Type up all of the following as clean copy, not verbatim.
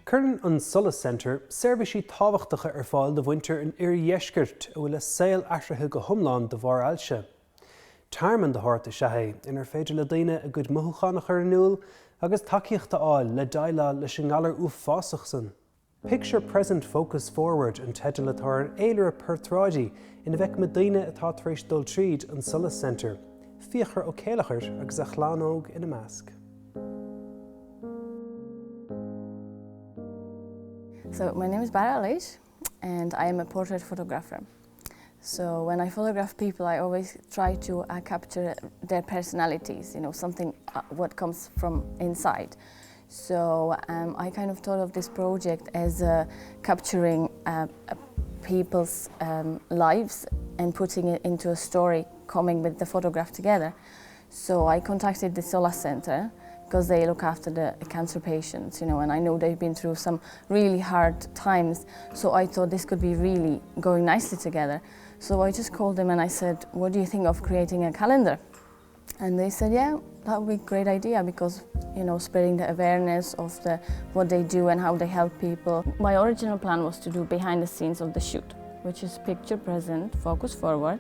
Curran an Solas Centre servisi tábhachtacha fáil de bhaintear an iardheiscirt a bhfuil saoil athraithe go hiomlán de bharr ailse. Tarman de háirta sethe inar féidir le daine a gcuid mothúchanach ar anúil agus takeíochta áil le daile leis an ngalar uafásach san. Picture present, focus forward an teidir atá an éilear perthráidí ina bheith me daine atá tar éis dul tríd an Solas Centre, fiachar ó céalachar agus a chláinóg ina measc. So my name is Bara Alish and I am a portrait photographer. So when I photograph people, I always try to capture their personalities, you know, something what comes from inside. So I kind of thought of this project as capturing people's lives and putting it into a story, coming with the photograph together. So I contacted the Solas Centre because they look after the cancer patients, you know, and I know they've been through some really hard times. So I thought this could be really going nicely together. So I just called them and I said, what do you think of creating a calendar? And they said, yeah, that would be a great idea because, you know, spreading the awareness of what they do and how they help people. My original plan was to do behind the scenes of the shoot, which is picture present, focus forward.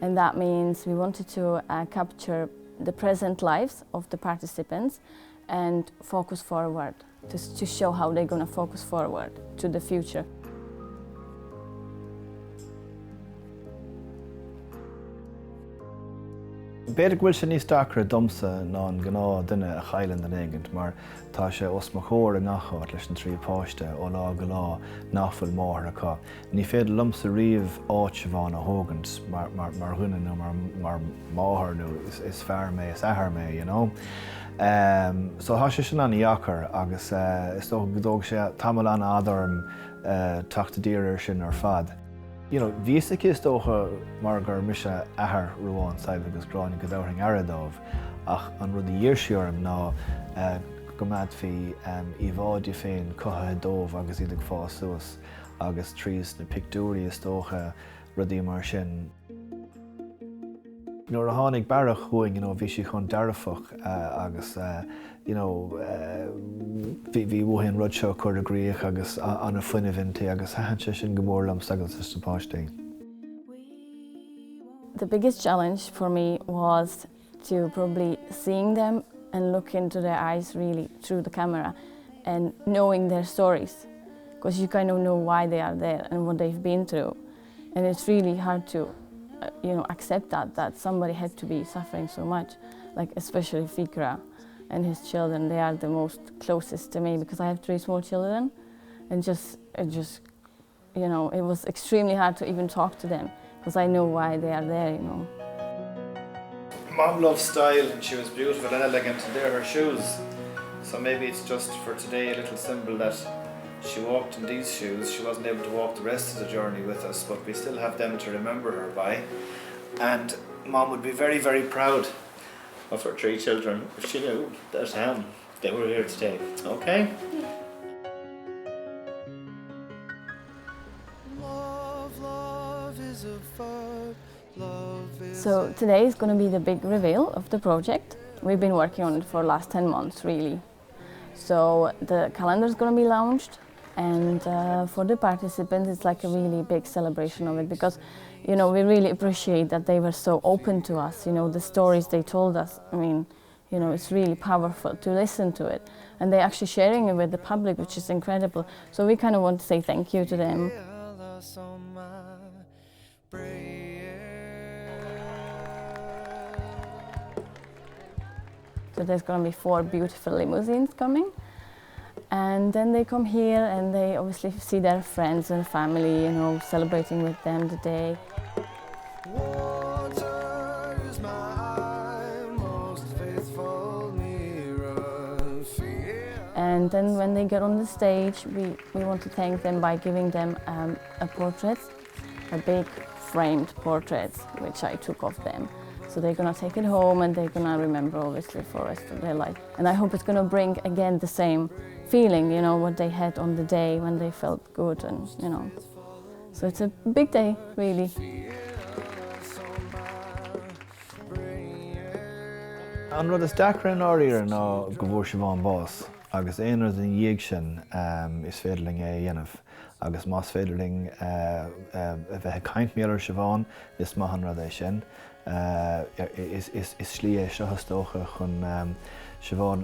And that means we wanted to capture the present lives of the participants and focus forward, to show how they're going to focus forward to the future. Beidir bhfuil sé níos dacra domsa ná an gná duine a chaileann den éigent, mar tá sé os mo chóir a nachát leis an trí páiste ó lá go lá nachfuil máthair acu. Ní féidir lumsa riamh áit bháin a thógant mar dhuine nó mar máthair nó is fearr mé, is athair mé, you know. So tá sé sin an iachar agus is dóg sé tamil an adarm tachtadíir sin ar fad. You know, vís is dócha mar gur mise ahar ruáin saibh agus gráinnig go dtabhring aradómh, ach an rud a dhéirseoirim ná go mbeadh faoi I bháidí féin cotha dómh agus iad ag fás suas agus trís na pictúirí is dócha rudaí mar sin. Nuair a tháinig bara chuing, you know, bhí sí chun dearfach agus you know, bhí bhuaigh an rud seo chuir a gríoch agus an a fuinehintí agus haintse sin go mór lam sagal sa páistí. The biggest challenge for me was to probably seeing them and look into their eyes really through the camera and knowing their stories, because you kind of know why they are there and what they've been through. And it's really hard to you know, accept that somebody had to be suffering so much, like especially Fikra and his children. They are the most closest to me because I have 3 small children, and it just, you know, it was extremely hard to even talk to them because I know why they are there, you know. Mom loves style and she was beautiful and elegant, and they're her shoes. So maybe it's just for today a little symbol that she walked in these shoes. She wasn't able to walk the rest of the journey with us, but we still have them to remember her by. And Mom would be very, very proud of her 3 children if she knew that they were here today. Okay? So today is going to be the big reveal of the project. We've been working on it for the last 10 months, really. So the calendar is going to be launched, and for the participants it's like a really big celebration of it, because, you know, we really appreciate that they were so open to us, you know, the stories they told us. I mean, you know, it's really powerful to listen to it, and they're actually sharing it with the public, which is incredible. So we kind of want to say thank you to them. So there's going to be 4 beautiful limousines coming, and then they come here and they obviously see their friends and family, you know, celebrating with them the day. And then when they get on the stage, we want to thank them by giving them a portrait, a big framed portrait, which I took of them. So they're going to take it home and they're going to remember, obviously, for the rest of their life. And I hope it's going to bring, again, the same feeling, you know, what they had on the day when they felt good, and, you know. So it's a big day, really. An rud is dacra an áíar ná go bhfuair Siobhan bás, agus éonar den dhéag sin is féidirling é dhéanamh. Agus más féidirling a bheith caint méar Siobhan is maithan rud é sin. Is slí é seothastócha chun Siobhan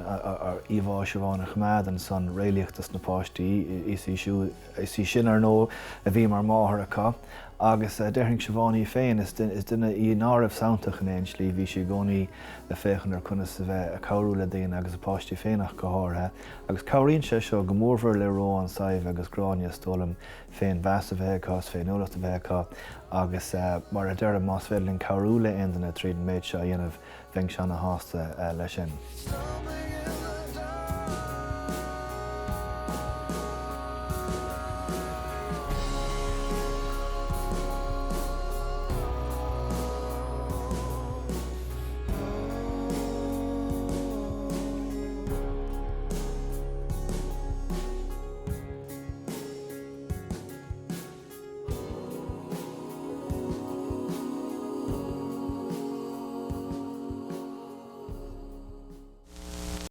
íomhá Siobhan a chmad an san réalaochtas na páistí is í sin ar nó a bhí mar máthair acu. Agus deirling Siobhan í féin is duine í náramh samtach in éon slí bhí si gcónaí le féchan ar chunas a bheith a cabhrú le daon agus a páistí féinach go háirithe. Agus cabhraíonn sé seo go mórmhar le ró an saibh agus gráine tólam féin bheas a bheith acu, féin eolacht a bheith acu, agus mar a deirm más féidirling cabhrú le aon duine tríd méid seo dhéanamh bheith seán na hásta lei sin.